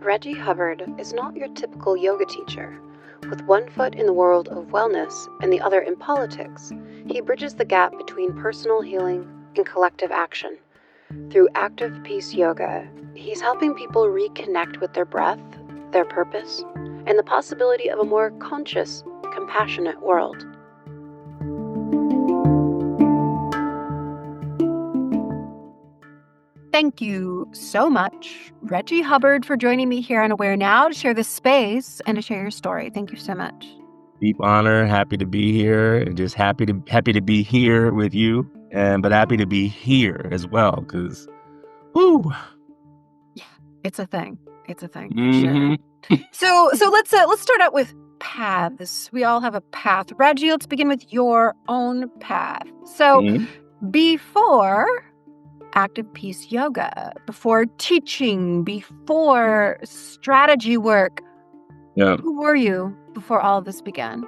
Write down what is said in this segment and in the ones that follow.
Reggie Hubbard is not your typical yoga teacher. With one foot in the world of wellness and the other in politics, he bridges the gap between personal healing and collective action. Through active peace yoga, he's helping people reconnect with their breath, their purpose, and the possibility of a more conscious, compassionate world. Thank you so much, Reggie Hubbard, for joining me here on AwareNow to share this space and to share your story. Thank you so much. Deep honor, happy to be here, and just happy to be here with you, but happy to be here as well, because, whoo. Yeah, it's a thing. It's a thing. Mm-hmm. Sure. So let's start out with paths. We all have a path. Reggie, let's begin with your own path. So before active peace yoga, before teaching, before strategy work, who were you before all of this began?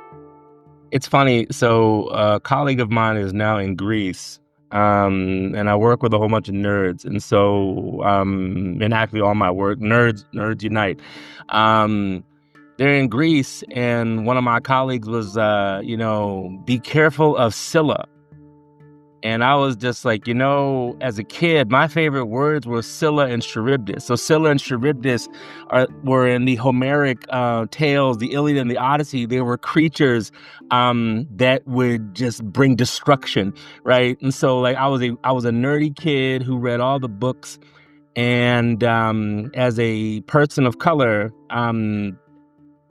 It's funny. So a colleague of mine is now in Greece, and I work with a whole bunch of nerds. And so, and actually all my work, nerds unite. They're in Greece, and one of my colleagues was, be careful of Scylla. And I was just like, as a kid, my favorite words were Scylla and Charybdis. So Scylla and Charybdis were in the Homeric tales, the Iliad and the Odyssey. They were creatures that would just bring destruction, right? And so, like, I was a nerdy kid who read all the books, and as a person of color,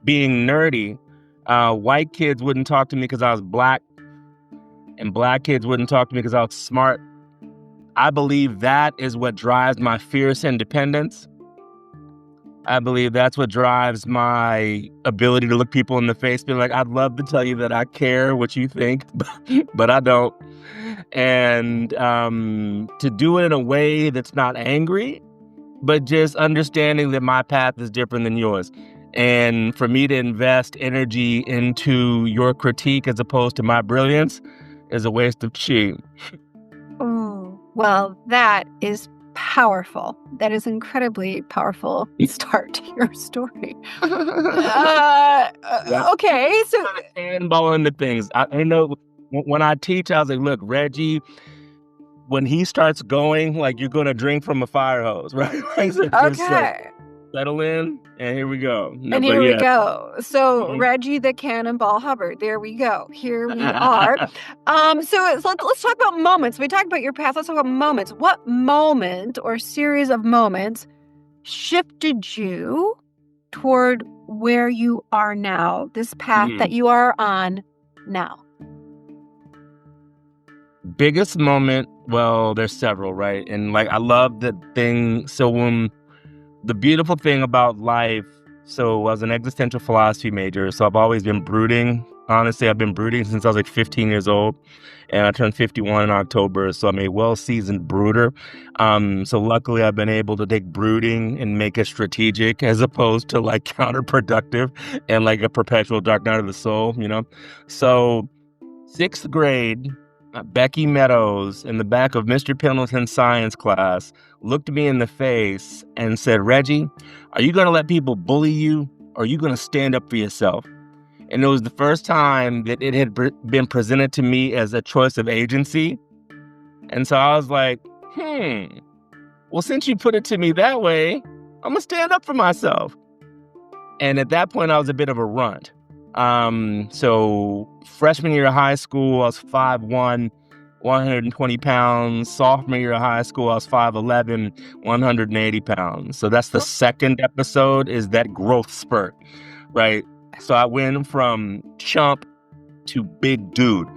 being nerdy, white kids wouldn't talk to me because I was black. And black kids wouldn't talk to me because I was smart. I believe that is what drives my fierce independence. I believe that's what drives my ability to look people in the face, be like, I'd love to tell you that I care what you think, but I don't. And to do it in a way that's not angry, but just understanding that my path is different than yours. And for me to invest energy into your critique as opposed to my brilliance is a waste of chi. Oh, well, that is powerful. That is incredibly powerful start to your story. Okay, so handball into things. I know when I teach, I was like, look, Reggie, when he starts going, like, you're going to drink from a fire hose, right? Okay. Settle in, and here we go. We go. So Reggie the Cannonball Hubbard, there we go. Here we are. So let's talk about moments. We talked about your path. Let's talk about moments. What moment or series of moments shifted you toward where you are now, this path that you are on now? Biggest moment, well, there's several, right? And like, I love the thing. So the beautiful thing about life, so I was an existential philosophy major, so I've always been brooding. Honestly, I've been brooding since I was like 15 years old, and I turned 51 in October, so I'm a well-seasoned brooder. So luckily, I've been able to take brooding and make it strategic as opposed to like counterproductive and like a perpetual dark night of the soul, So 6th grade, Becky Meadows in the back of Mr. Pendleton's science class looked me in the face and said, Reggie, are you going to let people bully you, or are you going to stand up for yourself? And it was the first time that it had been presented to me as a choice of agency. And so I was like, well, since you put it to me that way, I'm going to stand up for myself. And at that point, I was a bit of a runt. So freshman year of high school, I was 5'1", 120 pounds. Sophomore year of high school, I was 5'11", 180 pounds. So that's the second episode, is that growth spurt, right? So I went from chump to big dude,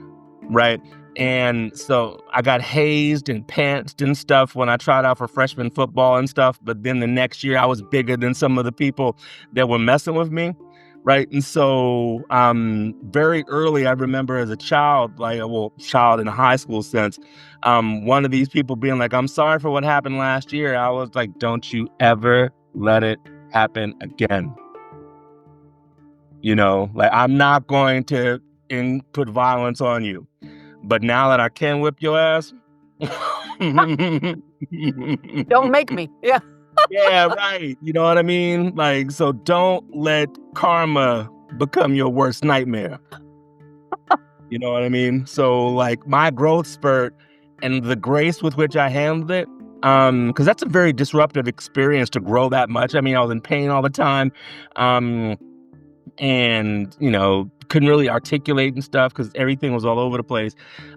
right? And so I got hazed and pantsed and stuff when I tried out for freshman football and stuff. But then the next year I was bigger than some of the people that were messing with me. Right. And so very early, I remember as a child, child in a high school sense, one of these people being like, I'm sorry for what happened last year. I was like, don't you ever let it happen again. I'm not going to put violence on you. But now that I can whip your ass. Don't make me. Yeah. Yeah, right. You know what I mean? Like, so don't let karma become your worst nightmare. You know what I mean? So like my growth spurt and the grace with which I handled it, because that's a very disruptive experience to grow that much. I mean, I was in pain all the time. And couldn't really articulate and stuff because everything was all over the place.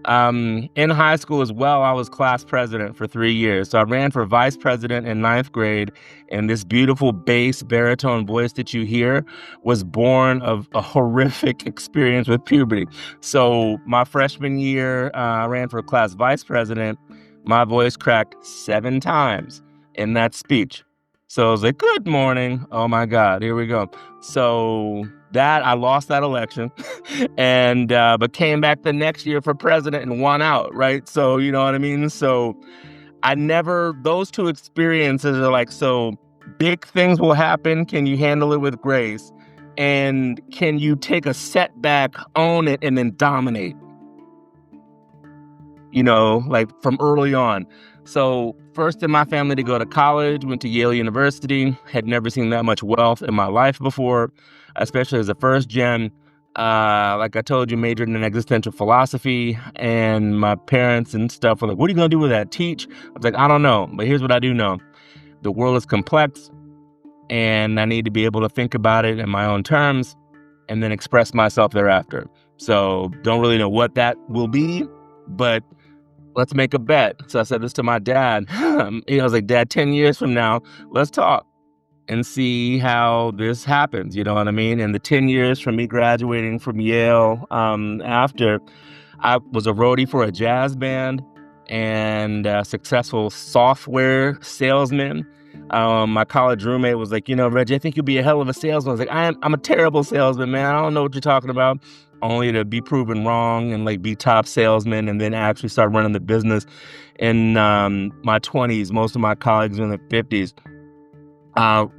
In high school as well, I was class president for 3 years. So I ran for vice president in 9th grade, and this beautiful bass baritone voice that you hear was born of a horrific experience with puberty. So my freshman year, I ran for class vice president. My voice cracked 7 times in that speech. So I was like, good morning. Oh my God, here we go. So I lost that election and but came back the next year for president and won out, right? So you know what I mean? So those two experiences are like, so big things will happen. Can you handle it with grace? And can you take a setback, own it, and then dominate? Like from early on. So first in my family to go to college, went to Yale University, had never seen that much wealth in my life before, especially as a first gen. Like I told you, majored in existential philosophy, and my parents and stuff were like, what are you going to do with that? Teach? I was like, I don't know, but here's what I do know. The world is complex, and I need to be able to think about it in my own terms and then express myself thereafter. So don't really know what that will be, but let's make a bet. So I said this to my dad. I was like, Dad, 10 years from now, let's talk and see how this happens. You know what I mean? And the 10 years from me graduating from Yale, after, I was a roadie for a jazz band and a successful software salesman. My college roommate was like, Reggie, I think you'll be a hell of a salesman. I was like, I'm a terrible salesman, man. I don't know what you're talking about. Only to be proven wrong and like be top salesman and then actually start running the business in my 20s. Most of my colleagues were in their 50s.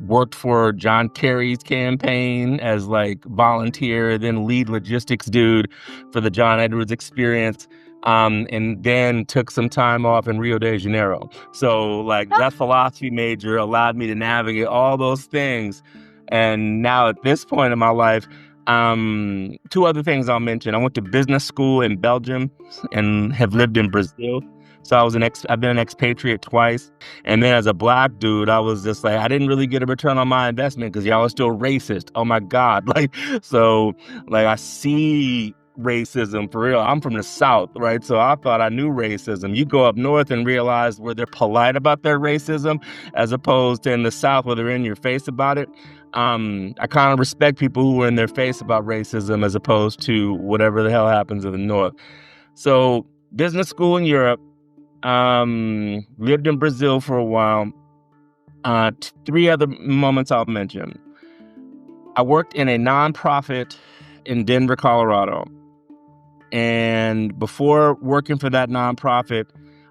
Worked for John Kerry's campaign as like volunteer, then lead logistics dude for the John Edwards experience. And then took some time off in Rio de Janeiro. So like that philosophy major allowed me to navigate all those things. And now at this point in my life, 2 other things I'll mention. I went to business school in Belgium and have lived in Brazil. So I've been an expatriate twice. And then as a Black dude, I was just like, I didn't really get a return on my investment because y'all are still racist. Oh my God. I see racism for real. I'm from the South, right? So I thought I knew racism. You go up north and realize where they're polite about their racism as opposed to in the South where they're in your face about it. I kind of respect people who are in their face about racism as opposed to whatever the hell happens in the North. So business school in Europe, lived in Brazil for a while. 3 other moments I'll mention. I worked in a nonprofit in Denver, Colorado. And before working for that nonprofit,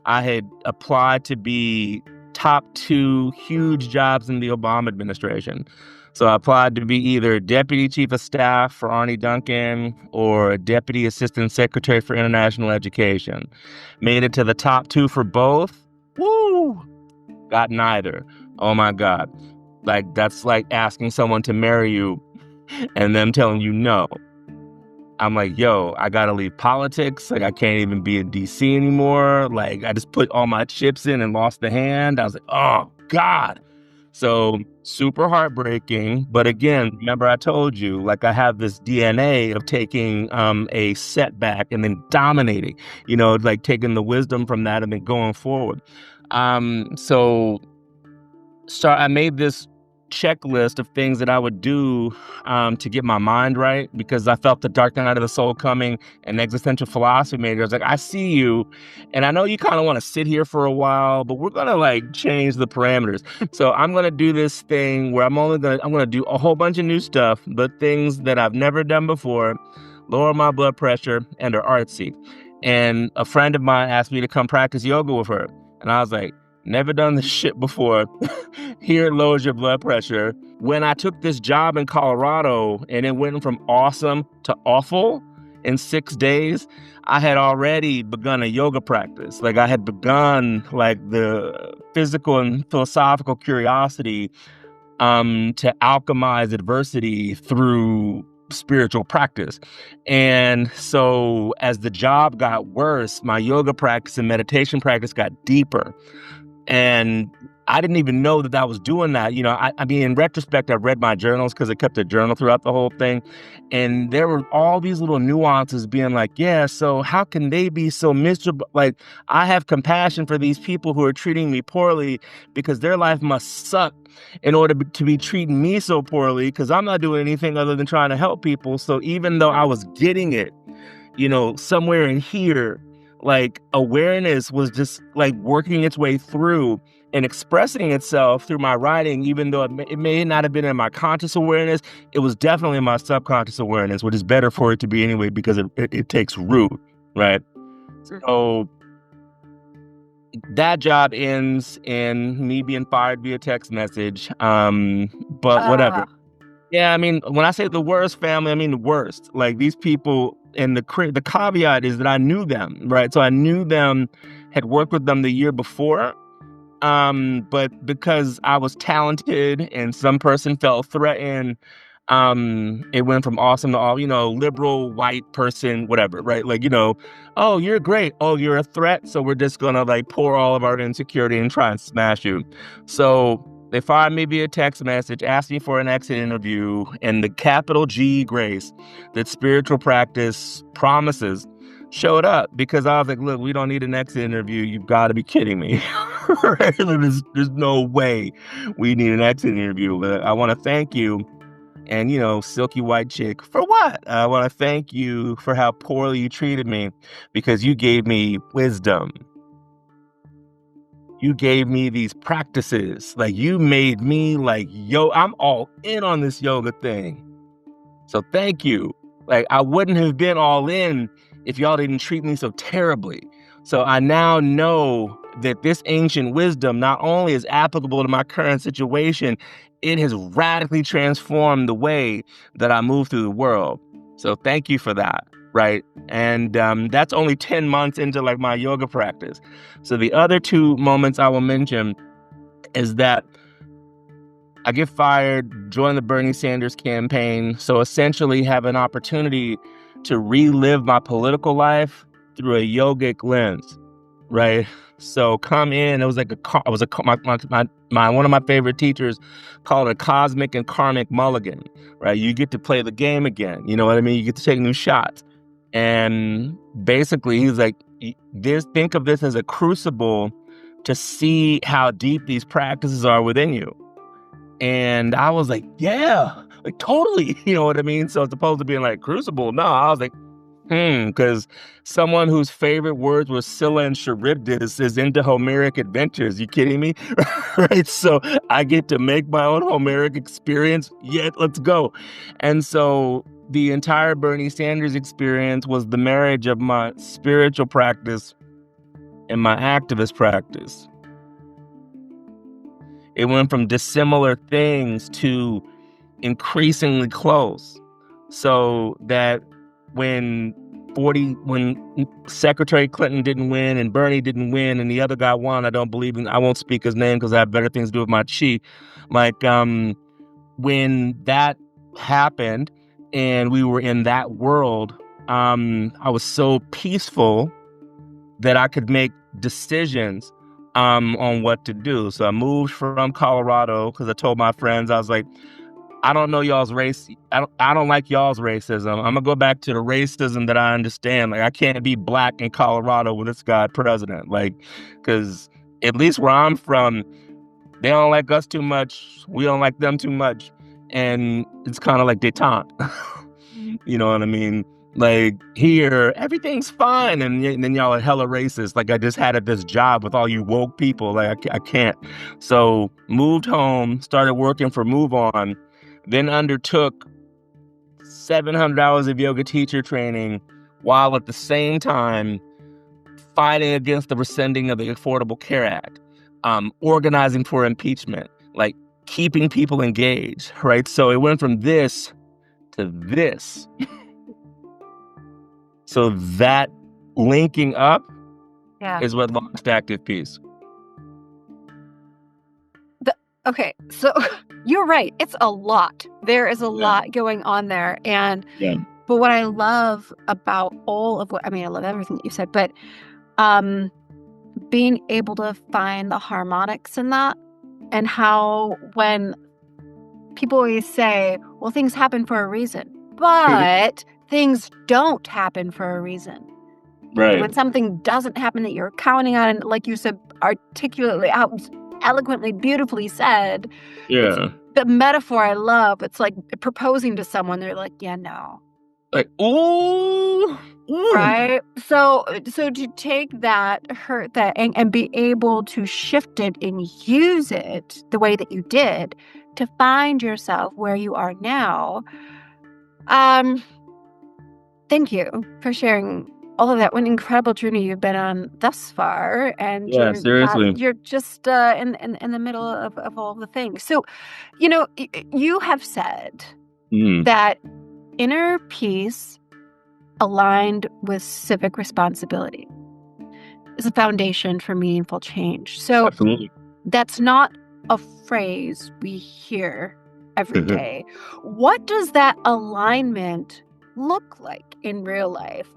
I had applied to be top 2 huge jobs in the Obama administration. So I applied to be either Deputy Chief of Staff for Arne Duncan or Deputy Assistant Secretary for International Education. Made it to the top 2 for both. Woo! Got neither. Oh my God. Like that's like asking someone to marry you and them telling you no. I'm like, yo, I gotta leave politics. Like, I can't even be in DC anymore. Like, I just put all my chips in and lost the hand. I was like, oh, God. So super heartbreaking. But again, remember I told you, like, I have this DNA of taking a setback and then dominating, like taking the wisdom from that and then going forward. So I made this checklist of things that I would do to get my mind right because I felt the dark night of the soul coming and existential philosophy major. I was like, I see you and I know you kind of want to sit here for a while, but we're going to like change the parameters. So I'm going to do this thing where I'm going to do a whole bunch of new stuff, but things that I've never done before, lower my blood pressure and are artsy. And a friend of mine asked me to come practice yoga with her. And I was like, never done this shit before. Here it lowers your blood pressure. When I took this job in Colorado and it went from awesome to awful, in 6 days, I had already begun a yoga practice. Like I had begun like the physical and philosophical curiosity to alchemize adversity through spiritual practice. And so as the job got worse, my yoga practice and meditation practice got deeper. And I didn't even know that I was doing that. You know, I mean, in retrospect, I've read my journals because I kept a journal throughout the whole thing. And there were all these little nuances being like, yeah, so how can they be so miserable? Like, I have compassion for these people who are treating me poorly because their life must suck in order to be treating me so poorly because I'm not doing anything other than trying to help people. So even though I was getting it, you know, somewhere in here, like awareness was just like working its way through and expressing itself through my writing, even though it may not have been in my conscious awareness, it was definitely in my subconscious awareness, which is better for it to be anyway, because it takes root, right? So that job ends in me being fired via text message, but whatever. Yeah, I mean, when I say the worst family, I mean the worst. Like these people, and the caveat is that I knew them, right? So I knew them, had worked with them the year before, but because I was talented and some person felt threatened, it went from awesome to all, you know, liberal, white person, whatever, right? Like, you know, oh, you're great. Oh, you're a threat. So we're just gonna like pour all of our insecurity and try and smash you. So they fired me via text message, asked me for an exit interview, and the capital G grace that spiritual practice promises showed up, because I was like, look, we don't need an exit interview. You've got to be kidding me. Right? There's no way we need an exit interview. But I want to thank you. And, you know, silky white chick, for what? I want to thank you for how poorly you treated me, because you gave me wisdom. You gave me these practices. Like, you made me like, yo, I'm all in on this yoga thing. So thank you. Like, I wouldn't have been all in if y'all didn't treat me so terribly. So I now know that this ancient wisdom not only is applicable to my current situation, it has radically transformed the way that I move through the world. So thank you for that. Right. And that's only 10 months into like my yoga practice. So the other two moments I will mention is that I get fired, join the Bernie Sanders campaign. So essentially have an opportunity to relive my political life through a yogic lens. Right. So come in, it was like one of my favorite teachers called it a cosmic and karmic mulligan. Right. You get to play the game again. You know what I mean? You get to take new shots. And basically, he's like, think of this as a crucible to see how deep these practices are within you. And I was like, yeah, like totally. You know what I mean? So as opposed to being like crucible, no, I was like, because someone whose favorite words were Scylla and Charybdis is into Homeric adventures. You kidding me? Right? So I get to make my own Homeric experience. Yeah, let's go. And so the entire Bernie Sanders experience was the marriage of my spiritual practice and my activist practice. It went from dissimilar things to increasingly close. So that when Secretary Clinton didn't win and Bernie didn't win and the other guy won, I won't speak his name because I have better things to do with my chi. Like, when that happened and we were in that world, I was so peaceful that I could make decisions on what to do. So I moved from Colorado because I told my friends, I was like, I don't know y'all's race. I don't like y'all's racism. I'm gonna go back to the racism that I understand. Like, I can't be black in Colorado with this guy president. Like, because at least where I'm from, they don't like us too much. We don't like them too much. And it's kind of like detente. You know what I mean? Like, here, everything's fine. And then y'all are hella racist. Like, I just had this job with all you woke people. Like, I can't. So moved home, started working for Move On. Then undertook 700 hours of yoga teacher training while at the same time fighting against the rescinding of the Affordable Care Act, organizing for impeachment, like keeping people engaged, right? So it went from this to this. So that linking up Yeah. is what launched Active Peace. Okay, so you're right. It's a lot. There is a Yeah. lot going on there. And Yeah. but what I love about all of what, I mean, I love everything that you said, but being able to find the harmonics in that, and how when people always say, well, things happen for a reason, but things don't happen for a reason. Right. When something doesn't happen that you're counting on, and like you said, articulately, eloquently, beautifully said. Yeah. The metaphor I love. It's like proposing to someone. They're like, yeah, no. Like, ooh. Right. So to take that, hurt that, and be able to shift it and use it the way that you did to find yourself where you are now. Thank you for sharing all of that. What an incredible journey you've been on thus far. And Yeah, seriously. you're just in the middle of all the things. So, you have said that inner peace aligned with civic responsibility is a foundation for meaningful change. So Absolutely. that's not a phrase we hear every day. What does that alignment look like in real life,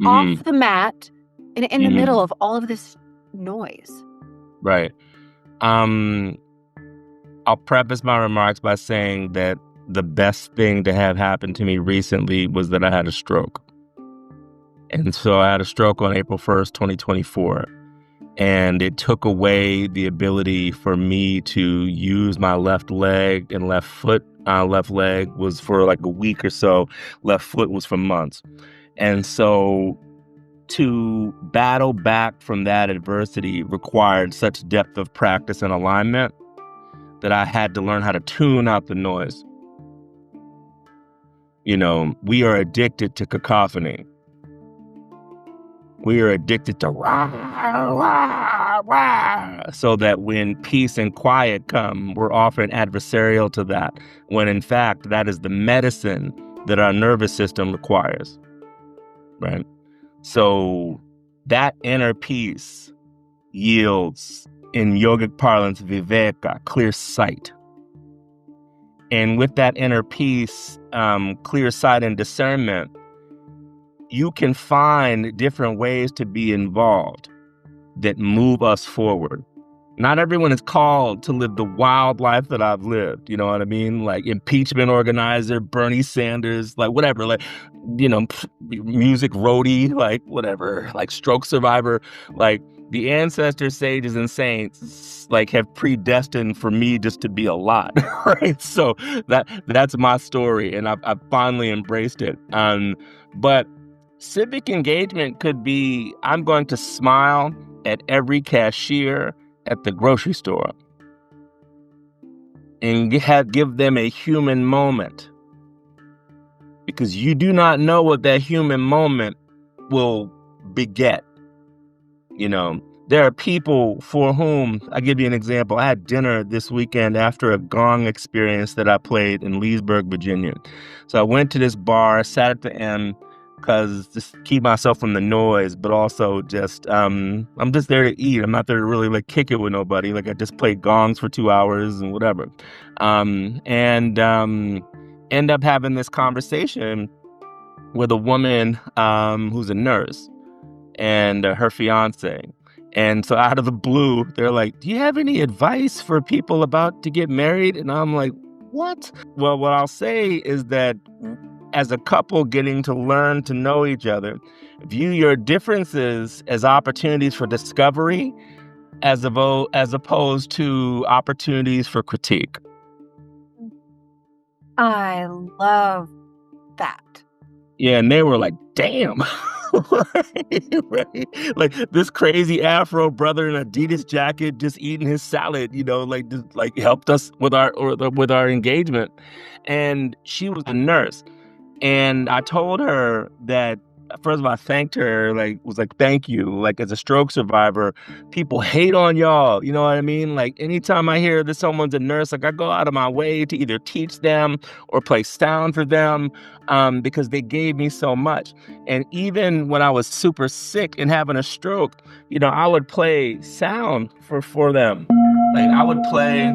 off the mat, in the middle of all of this noise? Right. I'll preface my remarks by saying that the best thing to have happened to me recently was that I had a stroke. And so I had a stroke on April 1st, 2024. And it took away the ability for me to use my left leg and left foot. Left leg was for like a week or so. Left foot was for months. And so to battle back from that adversity required such depth of practice and alignment that I had to learn how to tune out the noise. We are addicted to cacophony. We are addicted to rah, rah, rah, so that when peace and quiet come, we're often adversarial to that, when in fact, that is the medicine that our nervous system requires, right? So that inner peace yields, in yogic parlance, viveka, clear sight. And with that inner peace, clear sight and discernment, you can find different ways to be involved that move us forward. Not everyone is called to live the wild life that I've lived. You know what I mean? Like impeachment organizer, Bernie Sanders, like whatever, like, music roadie, like whatever, like stroke survivor, like the ancestors, sages, and saints, like have predestined for me just to be a lot, right? So that's my story, and I've finally embraced it. But civic engagement could be, I'm going to smile at every cashier at the grocery store and give them a human moment, because you do not know what that human moment will beget. There are people for whom, I'll give you an example. I had dinner this weekend after a gong experience that I played in Leesburg, Virginia. So I went to this bar, sat at the end, because just keep myself from the noise, but also just, I'm just there to eat. I'm not there to really like kick it with nobody. Like I just played gongs for 2 hours and whatever. End up having this conversation with a woman who's a nurse and her fiance. And so out of the blue, they're like, do you have any advice for people about to get married? And I'm like, what? Well, what I'll say is that as a couple getting to learn to know each other, view your differences as opportunities for discovery as opposed to opportunities for critique. I love that. Yeah, and they were like, damn. right? Like this crazy Afro brother in an Adidas jacket just eating his salad, just helped us with our engagement. And she was a nurse. And I told her that first of all, I thanked her, like, was like, thank you. Like, as a stroke survivor, people hate on y'all. You know what I mean? Like, anytime I hear that someone's a nurse, like, I go out of my way to either teach them or play sound for them, because they gave me so much. And even when I was super sick and having a stroke, you know, I would play sound for them. Like, I would play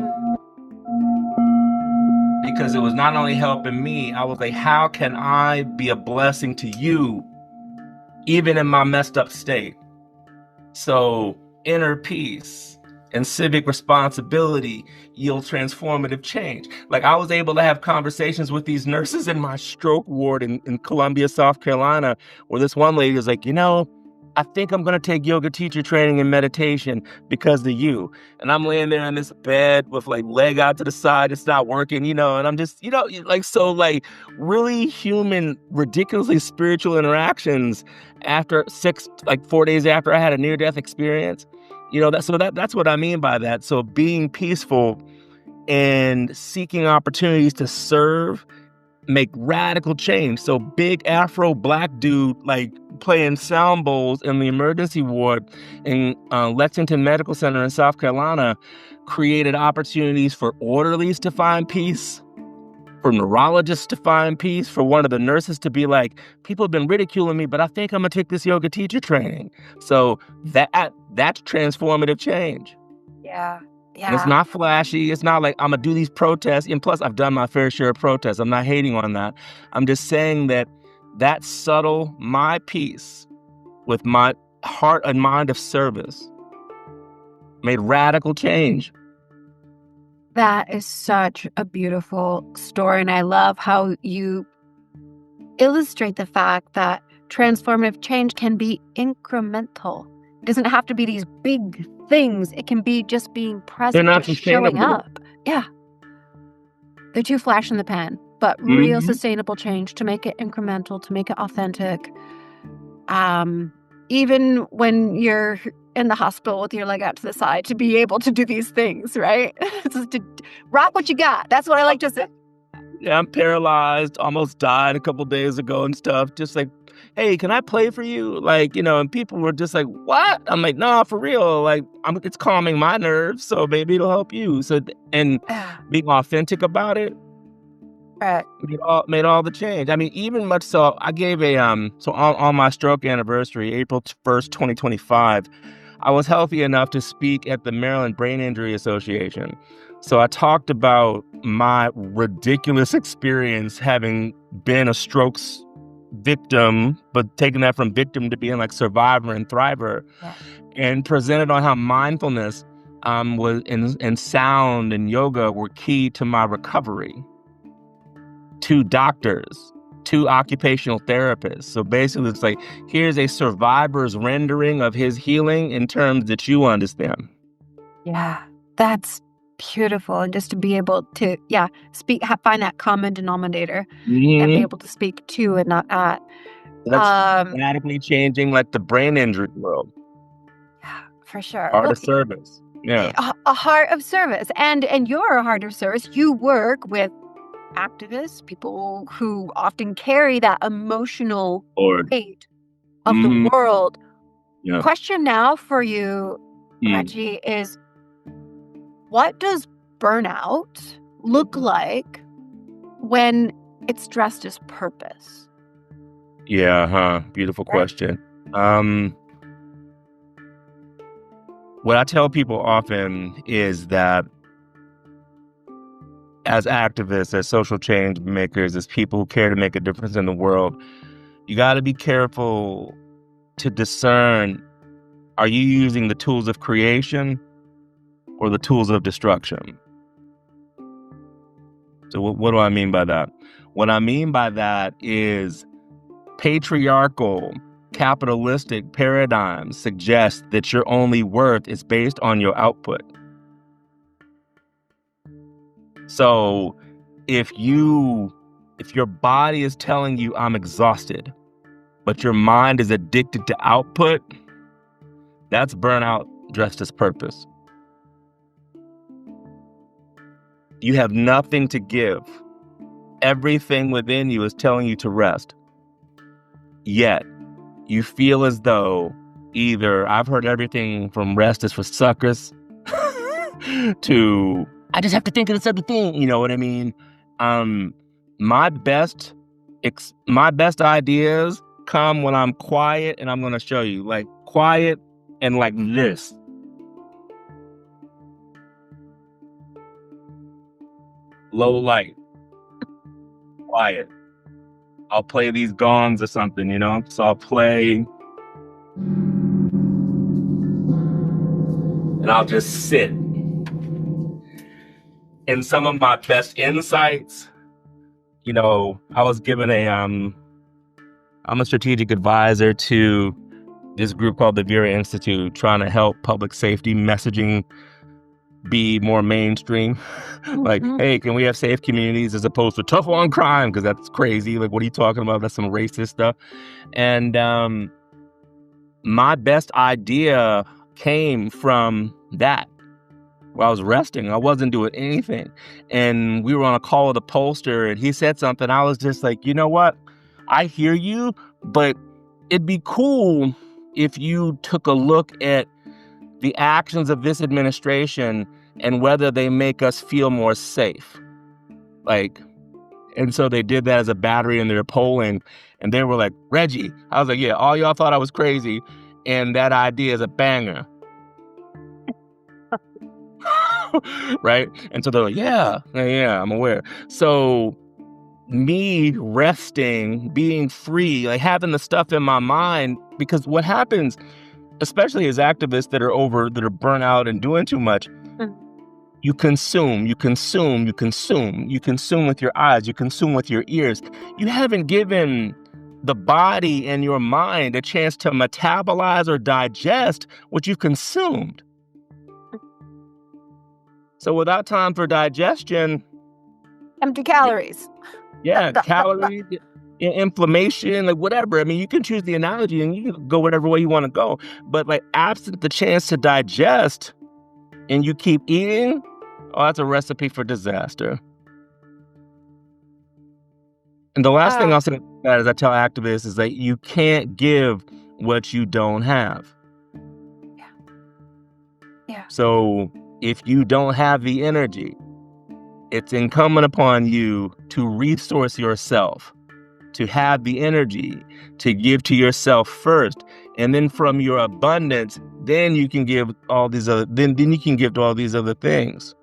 because it was not only helping me, I was like, how can I be a blessing to you, even in my messed up state? So inner peace and civic responsibility yield transformative change. Like, I was able to have conversations with these nurses in my stroke ward in Columbia, South Carolina, where this one lady was like, you know, I think I'm going to take yoga teacher training and meditation because of you. And I'm laying there in this bed with like leg out to the side. It's not working, you know, and I'm just, you know, like, so like really human, ridiculously spiritual interactions after 4 days after I had a near-death experience, you know, that's what I mean by that. So being peaceful and seeking opportunities to serve make radical change. So big Afro black dude, like playing sound bowls in the emergency ward in Lexington Medical Center in South Carolina created opportunities for orderlies to find peace, for neurologists to find peace, for one of the nurses to be like, people have been ridiculing me, but I think I'm gonna take this yoga teacher training. So that's transformative change. Yeah. And it's not flashy. It's not like I'm going to do these protests. And plus, I've done my fair share of protests. I'm not hating on that. I'm just saying that subtle, my peace with my heart and mind of service made radical change. That is such a beautiful story. And I love how you illustrate the fact that transformative change can be incremental. It doesn't have to be these big things. It can be just being present, They're not just showing sustainable. up. Yeah. They're too flash in the pan, but real sustainable change to make it incremental, to make it authentic. Even when you're in the hospital with your leg out to the side, to be able to do these things, right? Just to rock what you got. That's what I like to say. Yeah, I'm paralyzed, almost died a couple days ago and stuff. Just like, hey, can I play for you? Like, you know, and people were just like, what? I'm like, no, for real. Like, it's calming my nerves, so maybe it'll help you. So, and being authentic about it made all the change. I mean, even much so, I gave so on my stroke anniversary, April 1st, 2025, I was healthy enough to speak at the Maryland Brain Injury Association. So I talked about my ridiculous experience having been a stroke victim, but taking that from victim to being like survivor and thriver, and presented on how mindfulness was and sound and yoga were key to my recovery. 2 doctors, 2 occupational therapists. So basically it's like, here's a survivor's rendering of his healing in terms that you understand. Yeah, that's beautiful. And just to be able to, find that common denominator and be able to speak to and not at. That's radically changing like the brain injury world. Yeah, for sure. Heart of service. Yeah. A heart of service. And you're a heart of service. You work with activists, people who often carry that emotional weight of the world. Yeah. Question now for you, Reggie, is what does burnout look like when it's dressed as purpose? Yeah, beautiful question. What I tell people often is that as activists, as social change makers, as people who care to make a difference in the world, you got to be careful to discern, are you using the tools of creation or the tools of destruction? So what do I mean by that? What I mean by that is patriarchal, capitalistic paradigms suggest that your only worth is based on your output. So if your body is telling you I'm exhausted, but your mind is addicted to output, that's burnout dressed as purpose. You have nothing to give. Everything within you is telling you to rest. Yet, you feel as though either I've heard everything from rest is for suckers to I just have to think of this other thing. You know what I mean? My best ideas come when I'm quiet, and I'm going to show you, like, quiet and like this. Low light. Quiet. I'll play these gongs or something, you know? So I'll play and I'll just sit. And some of my best insights, you know, I was given I'm a strategic advisor to this group called the Vera Institute, trying to help public safety messaging be more mainstream. Like, hey, can we have safe communities as opposed to tough on crime? Because that's crazy. Like, what are you talking about? That's some racist stuff. And my best idea came from that. While I was resting, I wasn't doing anything. And we were on a call with a pollster, and he said something. I was just like, you know what? I hear you, but it'd be cool if you took a look at the actions of this administration and whether they make us feel more safe. Like, and so they did that as a battery in their polling, and they were like, Reggie. I was like, yeah, all y'all thought I was crazy, and that idea is a banger. Right? And so they're like, yeah, I'm aware. So me resting, being free, like having the stuff in my mind, because what happens, especially as activists that are burnt out and doing too much, you consume with your eyes, you consume with your ears. You haven't given the body and your mind a chance to metabolize or digest what you've consumed. So without time for digestion, empty calories. Yeah, calories, inflammation, like whatever. I mean, you can choose the analogy and you can go whatever way you want to go. But like absent the chance to digest and you keep eating, oh, that's a recipe for disaster. And the last thing I'll say as I tell activists is that you can't give what you don't have. Yeah. So if you don't have the energy, it's incumbent upon you to resource yourself, to have the energy to give to yourself first. And then from your abundance, then you can give all these other, then you can give to all these other things.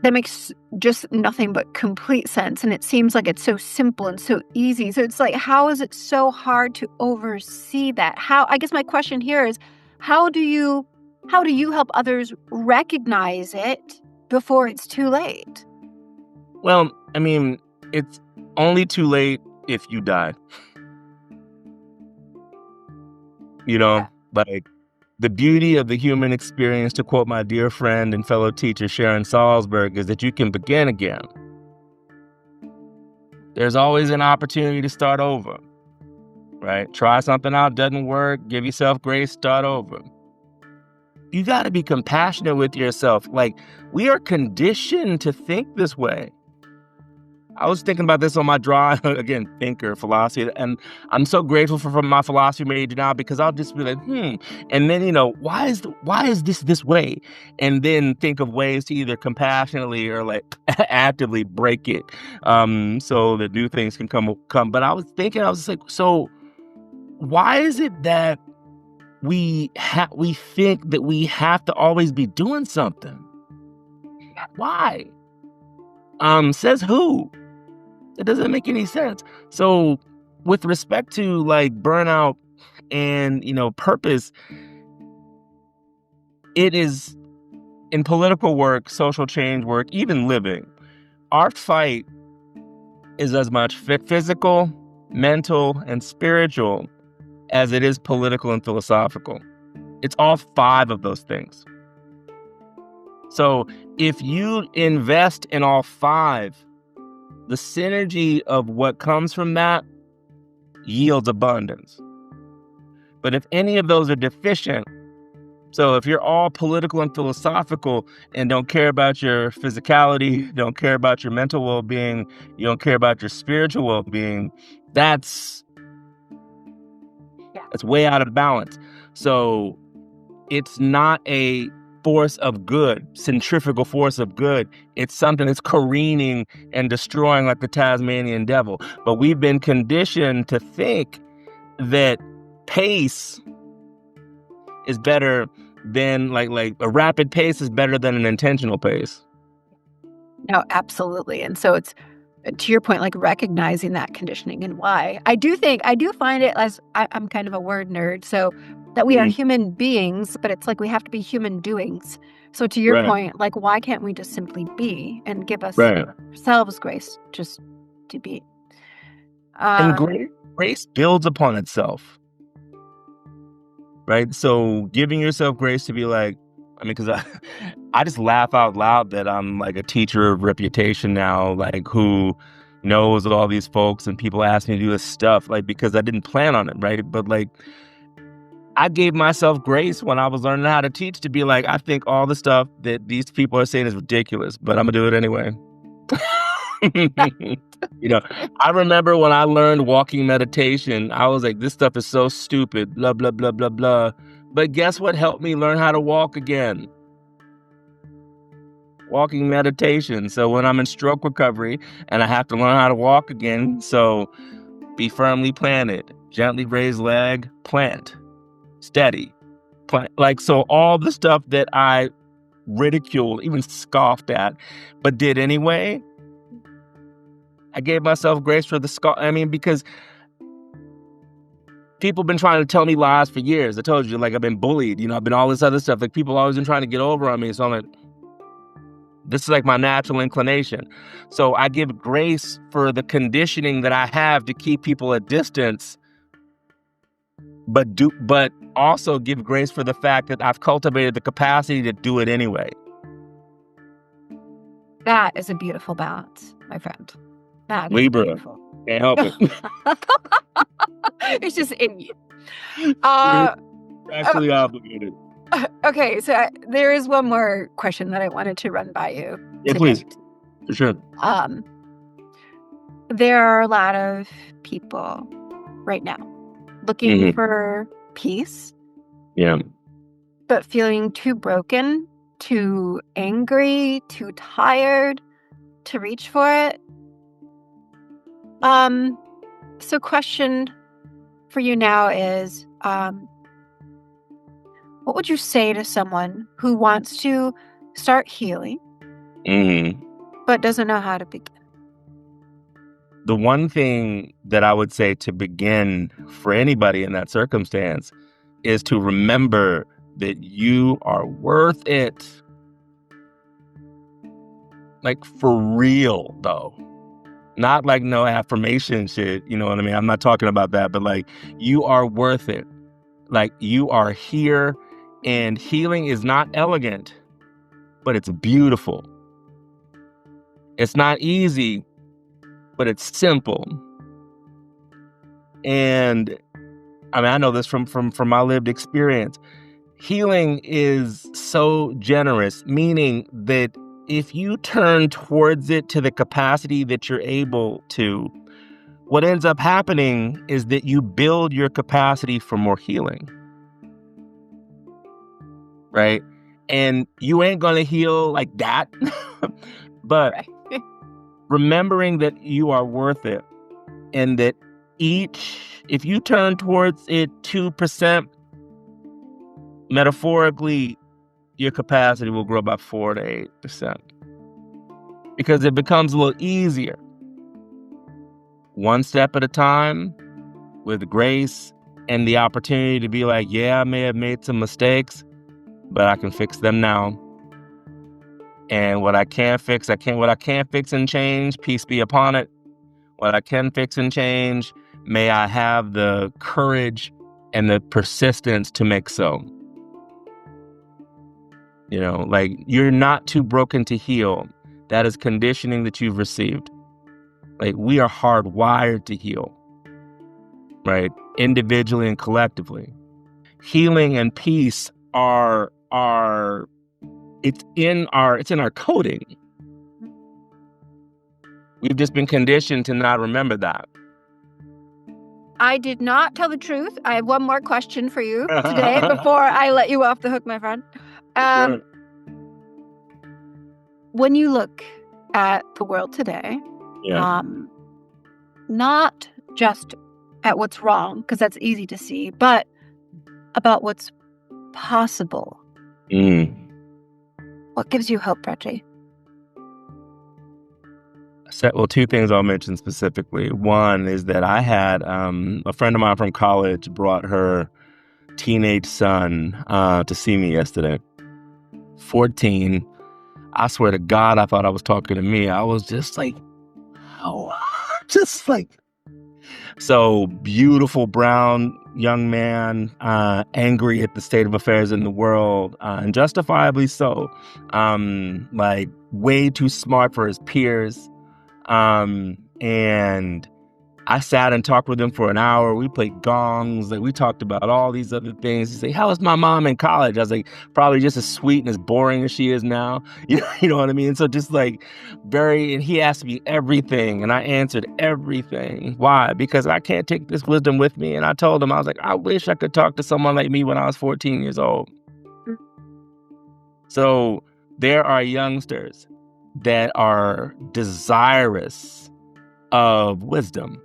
That makes just nothing but complete sense. And it seems like it's so simple and so easy. So it's like, how is it so hard to oversee that? I guess my question here is, how do you help others recognize it before it's too late? Well, I mean, it's only too late if you die. You know, like the beauty of the human experience, to quote my dear friend and fellow teacher Sharon Salzberg, is that you can begin again. There's always an opportunity to start over, right? Try something out, doesn't work, give yourself grace, start over. You got to be compassionate with yourself. Like, we are conditioned to think this way. I was thinking about this on my drive, again, thinker, philosophy, and I'm so grateful for my philosophy major now, because I'll just be like, and then, you know, why is this way? And then think of ways to either compassionately or like actively break it, so that new things can come. But I was just like, so why is it that we think that we have to always be doing something? Why? Says who? It doesn't make any sense. So with respect to like burnout and, you know, purpose, it is in political work, social change work, even living, our fight is as much physical, mental, and spiritual as it is political and philosophical. It's all 5 of those things. So if you invest in all 5, the synergy of what comes from that yields abundance. But if any of those are deficient, so if you're all political and philosophical and don't care about your physicality, don't care about your mental well-being, you don't care about your spiritual well-being, that's It's way out of balance. So it's not a force of good, centrifugal force of good. It's something that's careening and destroying like the Tasmanian devil. But we've been conditioned to think that pace is better than like a rapid pace is better than an intentional pace. No, absolutely. And so it's to your point, like recognizing that conditioning and why. I do find it as I'm kind of a word nerd, so that we are human beings, but it's like we have to be human doings. So to your point, like why can't we just simply be and give ourselves grace just to be? And grace builds upon itself. Right? So giving yourself grace to be like, I mean, because I just laugh out loud that I'm like a teacher of reputation now, like who knows all these folks and people ask me to do this stuff, like because I didn't plan on it, right? But like I gave myself grace when I was learning how to teach to be like, I think all the stuff that these people are saying is ridiculous, but I'm gonna do it anyway. You know, I remember when I learned walking meditation, I was like, this stuff is so stupid, blah, blah, blah, blah, blah. But guess what helped me learn how to walk again? Walking meditation. So when I'm in stroke recovery and I have to learn how to walk again, so be firmly planted, gently raise leg, plant, steady, plant. Like, so all the stuff that I ridiculed, even scoffed at, but did anyway, I gave myself grace for the scoff. I mean, because people have been trying to tell me lies for years. I told you, like, I've been bullied, you know, I've been all this other stuff. Like, people always been trying to get over on me. So I'm like, this is like my natural inclination. So I give grace for the conditioning that I have to keep people at distance, but also give grace for the fact that I've cultivated the capacity to do it anyway. That is a beautiful balance, my friend. That is Libra. Beautiful. Can't help it. It's just in you. Actually obligated. Okay, so there is one more question that I wanted to run by you. Yeah, today. please. For sure. There are a lot of people right now looking for peace. Yeah. But feeling too broken, too angry, too tired to reach for it. So question for you now is, what would you say to someone who wants to start healing, but doesn't know how to begin? The one thing that I would say to begin for anybody in that circumstance is to remember that you are worth it. Like, for real, though. Not like no affirmation shit, you know what I mean? I'm not talking about that, but like, you are worth it. Like, you are here, and healing is not elegant, but it's beautiful. It's not easy, but it's simple. And I mean, I know this from my lived experience. Healing is so generous, meaning that if you turn towards it to the capacity that you're able to, what ends up happening is that you build your capacity for more healing. Right? And you ain't going to heal like that. But remembering that you are worth it, and that if you turn towards it 2%, metaphorically, your capacity will grow by 4 to 8%. Because it becomes a little easier. One step at a time, with grace and the opportunity to be like, yeah, I may have made some mistakes, but I can fix them now. And what I can't fix, what I can't fix and change, peace be upon it. What I can fix and change, may I have the courage and the persistence to make so. You know, like, you're not too broken to heal. That is conditioning that you've received. Like, we are hardwired to heal, right? Individually and collectively. Healing and peace it's in our coding. We've just been conditioned to not remember that. I did not tell the truth. I have one more question for you today before I let you off the hook, my friend. Sure. When you look at the world today, Yeah. not just at what's wrong, because that's easy to see, but about what's possible. What gives you hope, Reggie? Well, two things I'll mention specifically. One is that I had a friend of mine from college brought her teenage son to see me yesterday. 14. I swear to God, I thought I was talking to me. I was just like, oh, just like. So beautiful brown young man, angry at the state of affairs in the world, and justifiably so. Like way too smart for his peers. And I sat and talked with him for an hour. We played gongs. Like we talked about all these other things. He's like, how is my mom in college? I was like, probably just as sweet and as boring as she is now. You know what I mean? So just like and he asked me everything and I answered everything. Why? Because I can't take this wisdom with me. And I told him, I was like, I wish I could talk to someone like me when I was 14 years old. So there are youngsters that are desirous of wisdom.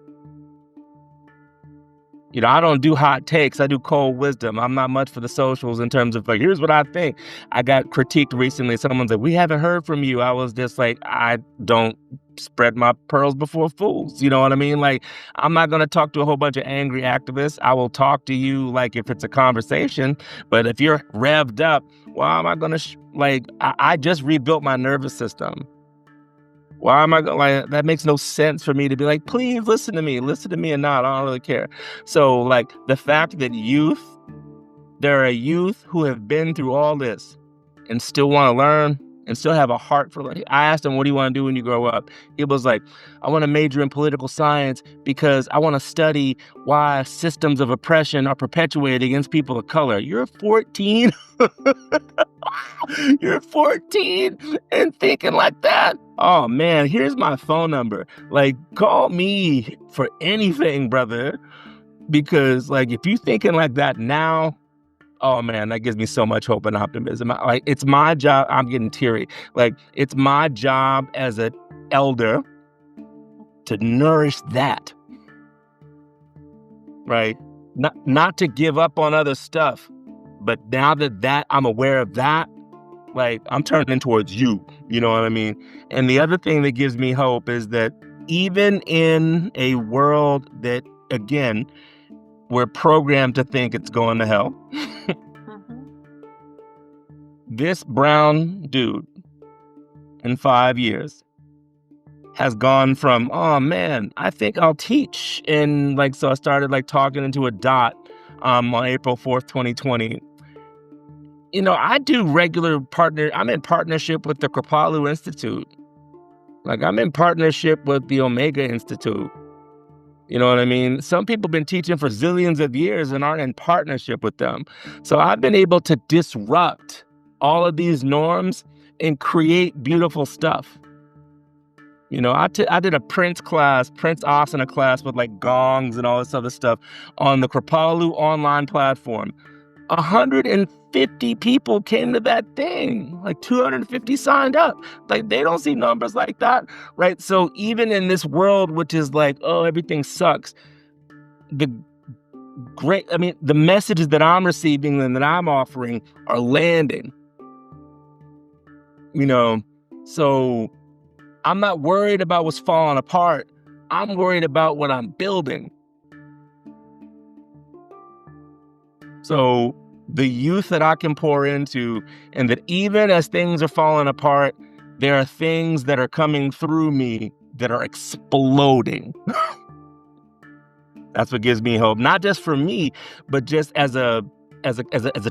You know, I don't do hot takes. I do cold wisdom. I'm not much for the socials in terms of like, here's what I think. I got critiqued recently. Someone's like, we haven't heard from you. I was just like, I don't spread my pearls before fools. You know what I mean? Like, I'm not going to talk to a whole bunch of angry activists. I will talk to you like if it's a conversation. But if you're revved up, why am I going to I just rebuilt my nervous system. Why am I like, that makes no sense for me to be like, please listen to me and not, I don't really care. So like the fact that there are youth who have been through all this and still want to learn and still have a heart for learning. I asked him, what do you want to do when you grow up? He was like, I want to major in political science because I want to study why systems of oppression are perpetuated against people of color. You're 14. You're 14 and thinking like that. Oh man, here's my phone number. Like, call me for anything, brother. Because like, if you're thinking like that now, oh man, that gives me so much hope and optimism. Like, it's my job. I'm getting teary. Like, it's my job as an elder to nourish that. Right? Not to give up on other stuff. But now that I'm aware of that, like, I'm turning towards you. You know what I mean? And the other thing that gives me hope is that even in a world that, again, we're programmed to think it's going to hell, this brown dude in 5 years has gone from, oh man, I think I'll teach. And like, so I started like talking into a dot on April 4th, 2020. You know, I do I'm in partnership with the Kripalu Institute. Like, I'm in partnership with the Omega Institute. You know what I mean? Some people have been teaching for zillions of years and aren't in partnership with them. So I've been able to disrupt all of these norms and create beautiful stuff. You know, I did a Prince Asana class with like gongs and all this other stuff on the Kripalu online platform. 150 people came to that thing. Like 250 signed up. Like, they don't see numbers like that, right? So even in this world, which is like, oh, everything sucks, the messages that I'm receiving and that I'm offering are landing. You know, so I'm not worried about what's falling apart. I'm worried about what I'm building. So the youth that I can pour into, and that even as things are falling apart, there are things that are coming through me that are exploding. That's what gives me hope, not just for me, but just as a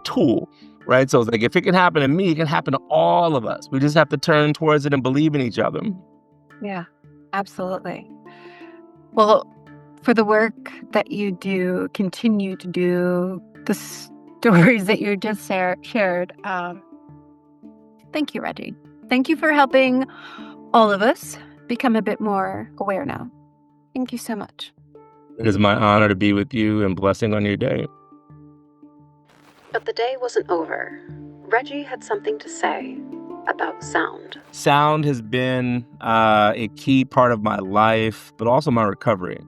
tool, right? So it's like, if it can happen to me, it can happen to all of us. We just have to turn towards it and believe in each other. Yeah, absolutely. Well, for the work that you do, continue to do, the stories that you just shared, thank you, Reggie. Thank you for helping all of us become a bit more aware now. Thank you so much. It is my honor to be with you and blessing on your day. But the day wasn't over. Reggie had something to say about sound. Sound has been a key part of my life, but also my recovery,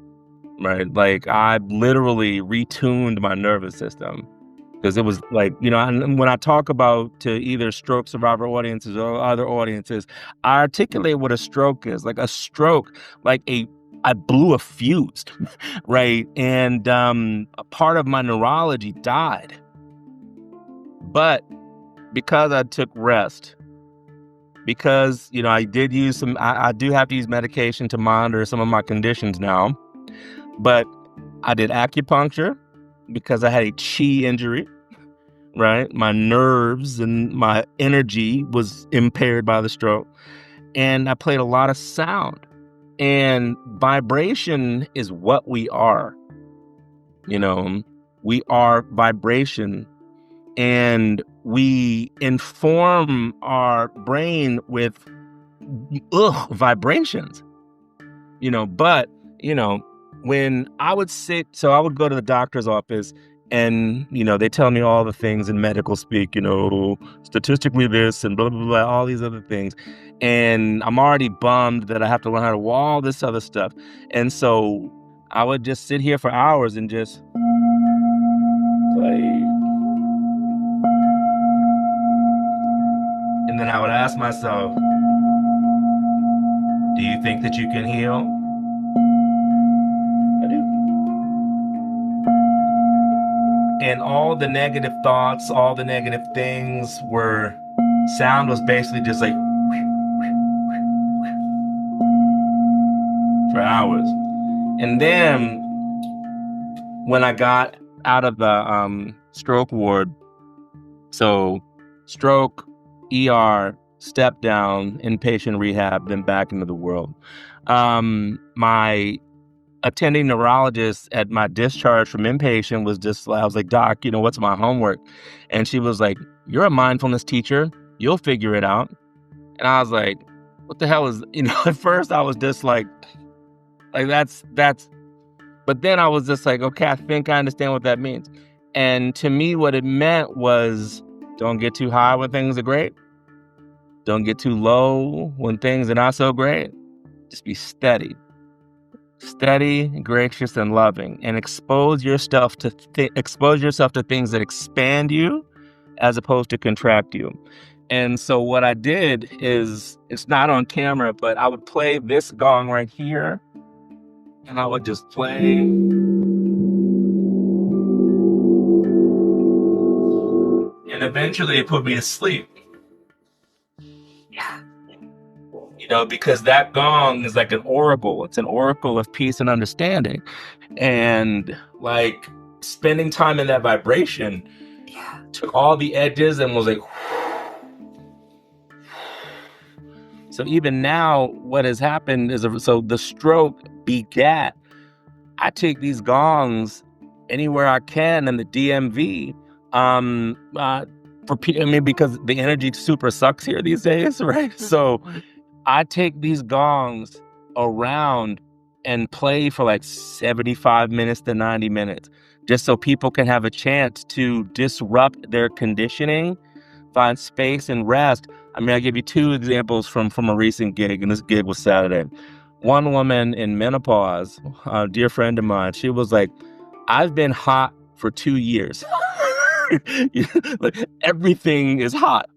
right? Like, I literally retuned my nervous system because it was like, and when I talk about to either stroke survivor audiences or other audiences, I articulate what a stroke is. Like a stroke, I blew a fuse, right? And a part of my neurology died. But because I took rest, because, I did use I do have to use medication to monitor some of my conditions now, but I did acupuncture because I had a chi injury, right? My nerves and my energy was impaired by the stroke. And I played a lot of sound. And vibration is what we are. We are vibration. And we inform our brain with vibrations, but when I would so I would go to the doctor's office and, they tell me all the things in medical speak, statistically this and blah, blah, blah, all these other things. And I'm already bummed that I have to learn how to do all this other stuff. And so I would just sit here for hours and just play. And then I would ask myself, do you think that you can heal? I do. And all the negative thoughts, all the negative things sound was basically just like for hours. And then when I got out of the stroke ward, so stroke, ER, step down, inpatient rehab, then back into the world. My attending neurologist at my discharge from inpatient was just, I was like, Doc, what's my homework? And she was like, you're a mindfulness teacher. You'll figure it out. And I was like, what the hell is, at first I was just like that's, but then I was just like, okay, I think I understand what that means. And to me, what it meant was, don't get too high when things are great. Don't get too low when things are not so great. Just be steady. Steady, gracious, and loving. And expose yourself to things that expand you as opposed to contract you. And so what I did is, it's not on camera, but I would play this gong right here. And I would just play. And eventually it put me to sleep. Yeah. Because that gong is like an oracle. It's an oracle of peace and understanding. And like spending time in that vibration took all the edges and was like. So even now, what has happened is, so the stroke begat, I take these gongs anywhere I can in the DMV, because the energy super sucks here these days, right? So I take these gongs around and play for like 75 minutes to 90 minutes, just so people can have a chance to disrupt their conditioning, find space and rest. I give you two examples from a recent gig, and this gig was Saturday. One woman in menopause, a dear friend of mine, she was like, I've been hot for 2 years. Like, everything is hot.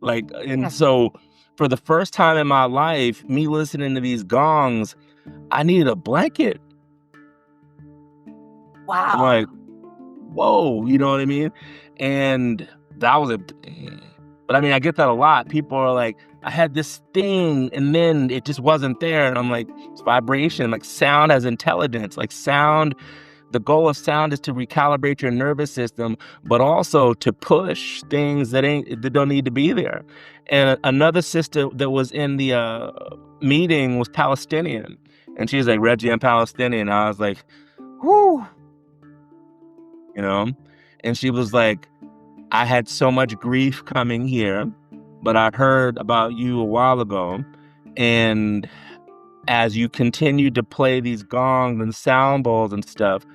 So for the first time in my life, me listening to these gongs, I needed a blanket. Wow. I'm like, whoa, you know what I mean? And that was but I get that a lot. People are like, I had this thing and then it just wasn't there. And I'm like, it's vibration. Like, sound has intelligence. Like, sound, the goal of sound is to recalibrate your nervous system, but also to push things that don't need to be there. And another sister that was in the meeting was Palestinian. And she's like, Reggie, I'm Palestinian. I was like, whew. And she was like, I had so much grief coming here, but I heard about you a while ago. And as you continue to play these gongs and sound bowls and stuff,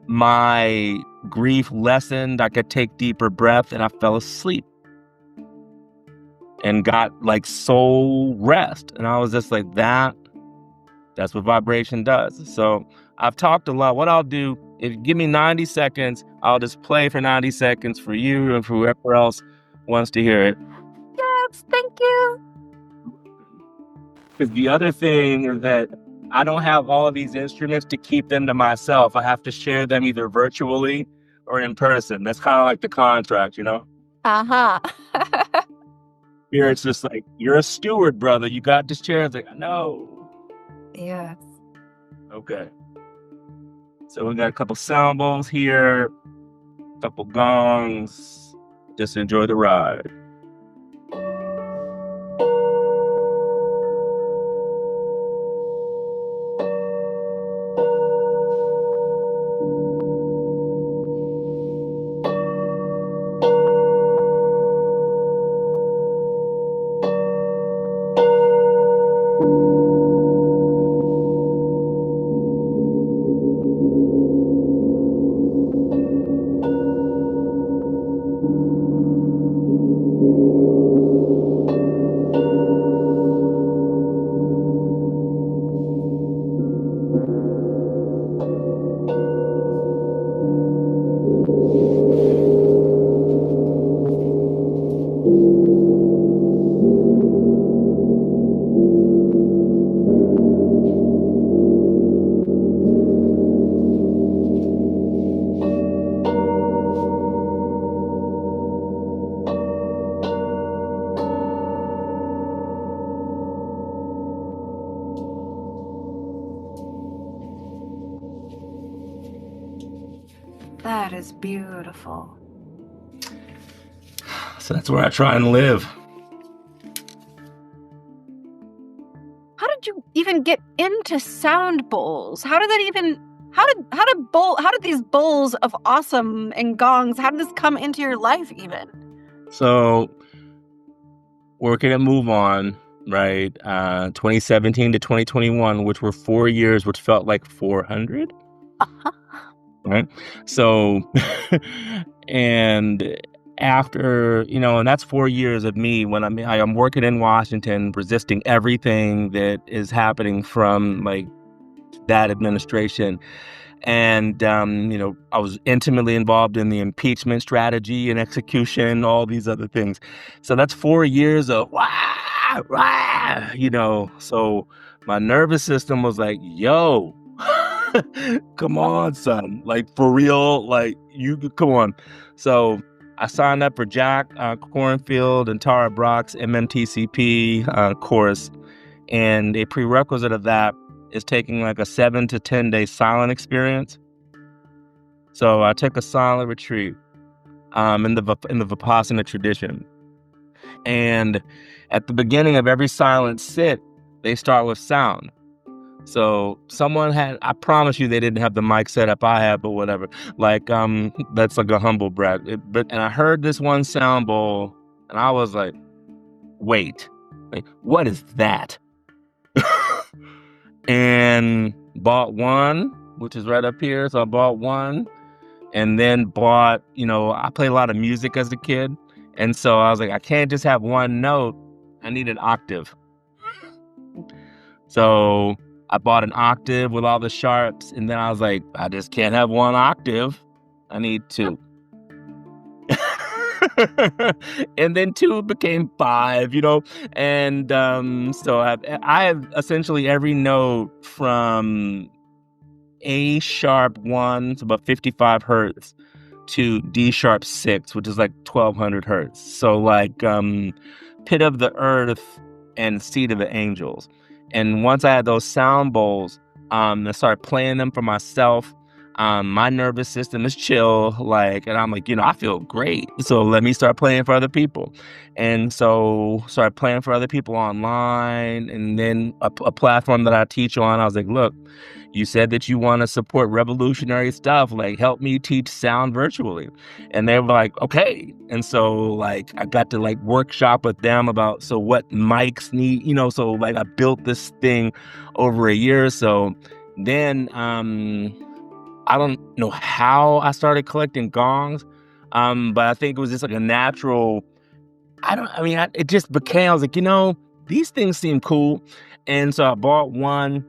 my grief lessened. I could take deeper breath, and I fell asleep and got like soul rest. And I was just like, that's what vibration does. So I've talked a lot. What I'll do, if you give me 90 seconds, I'll just play for 90 seconds for you and for whoever else wants to hear it. Yes, thank you. Because the other thing is that I don't have all of these instruments to keep them to myself. I have to share them either virtually or in person. That's kind of like the contract, you know? Uh-huh. Here it's just like, you're a steward, brother. You got this chair. It's like, no. Yes. Okay. So we got a couple sound bowls here, a couple gongs. Just enjoy the ride. That is beautiful. So that's where I try and live. How did you even get into sound bowls? How did these bowls of awesome and gongs, how did this come into your life even? So working at Move On, right? 2017 to 2021, which were 4 years, which felt like 400. Uh-huh. Right. So, and after, and that's 4 years of me when I'm working in Washington, resisting everything that is happening from like that administration. And, I was intimately involved in the impeachment strategy and execution, all these other things. So that's 4 years of, so my nervous system was like, yo, come on, son. Like, for real, like, you come on. So I signed up for Jack Cornfield and Tara Brock's MMTCP course. And a prerequisite of that is taking like a 7 to 10 day silent experience. So I took a silent retreat in the Vipassana tradition. And at the beginning of every silent sit, they start with sound. So I promise you they didn't have the mic set up I have, but whatever. Like, that's like a humble brag. And I heard this one sound bowl and I was like, wait, like, what is that? And bought one, which is right up here. So I bought one and then bought, I played a lot of music as a kid. And so I was like, I can't just have one note. I need an octave. So I bought an octave with all the sharps, and then I was like, I just can't have one octave. I need two. And then two became 5, and so I have essentially every note from A sharp 1, so about 55 hertz, to D sharp 6, which is like 1200 hertz. So like pit of the earth and seat of the angels. And once I had those sound bowls, I started playing them for myself. My nervous system is chill, and I'm like, I feel great. So let me start playing for other people. And so started playing for other people online. And then a platform that I teach on, I was like, look, you said that you want to support revolutionary stuff. Like, help me teach sound virtually. And they were like, okay. And so I got to workshop with them about, so what mics need, so I built this thing over a year or so. Then, I don't know how I started collecting gongs, but I think it was just like a natural. It just became. I was like, these things seem cool, and so I bought one.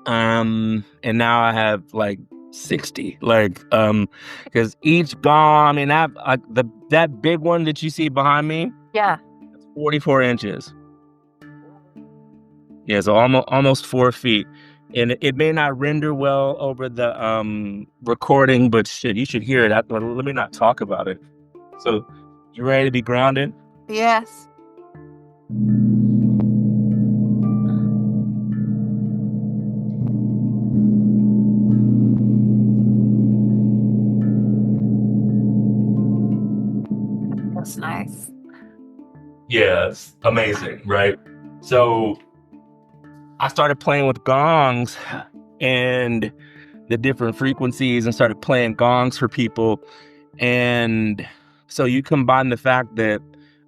And now I have like 60, because each gong. I mean, that big one that you see behind me. Yeah. 44 inches. Yeah, so almost 4 feet. And it may not render well over the recording, but shit, you should hear it. Let me not talk about it. So, you ready to be grounded? Yes. That's nice. Yeah, it's amazing, right? So I started playing with gongs and the different frequencies and started playing gongs for people. And so you combine the fact that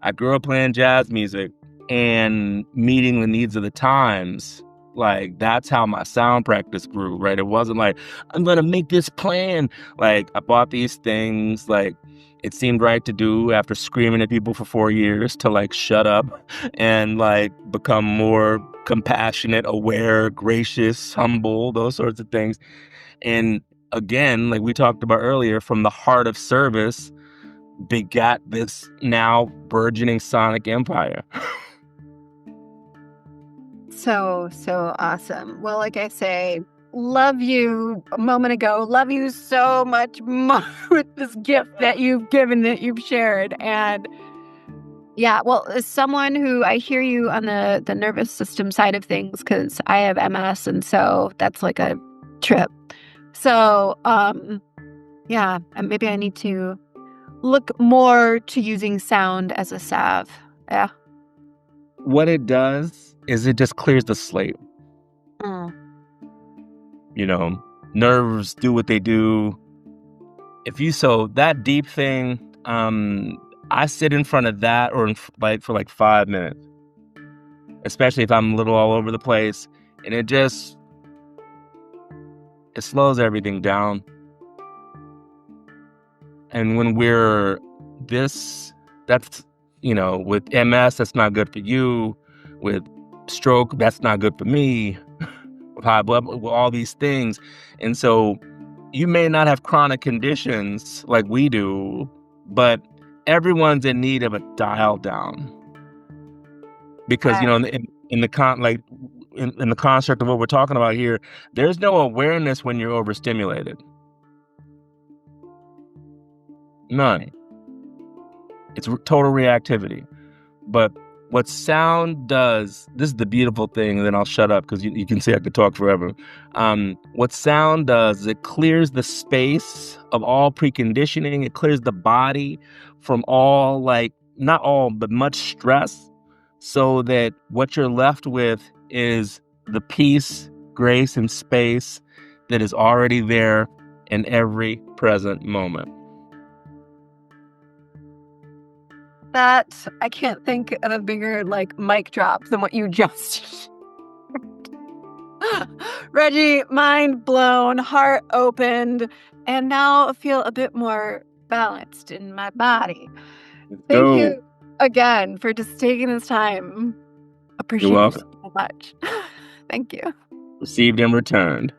I grew up playing jazz music and meeting the needs of the times. Like, that's how my sound practice grew, right? It wasn't like, I'm going to make this plan. Like, I bought these things, like, it seemed right to do after screaming at people for 4 years to, like, shut up and, like, become more compassionate, aware, gracious, humble, those sorts of things. And again, like we talked about earlier, from the heart of service begat this now burgeoning sonic empire. So awesome. Well, like I say, love you a moment ago. Love you so much more with this gift that you've given, that you've shared. And yeah, well, as someone who, I hear you on the nervous system side of things, because I have MS, and so that's like a trip. So, yeah, maybe I need to look more to using sound as a salve. Yeah. What it does is it just clears the slate. Mm. Nerves do what they do. That deep thing, I sit in front of that for like 5 minutes, especially if I'm a little all over the place, and it slows everything down. And when we're with MS, that's not good for you. With stroke, that's not good for me. With high blood, with all these things. And so you may not have chronic conditions like we do, but everyone's in need of a dial down. Because, in the construct of what we're talking about here, there's no awareness when you're overstimulated. None. It's total reactivity. But what sound does, this is the beautiful thing, and then I'll shut up because you can see I could talk forever. What sound does is it clears the space of all preconditioning. It clears the body from all, not all, but much stress, so that what you're left with is the peace, grace, and space that is already there in every present moment. That, I can't think of a bigger mic drop than what you just Reggie, mind blown, heart opened, and now I feel a bit more balanced in my body. Thank you again for just taking this time. Appreciate You're you welcome. so much. Thank you. Received and returned.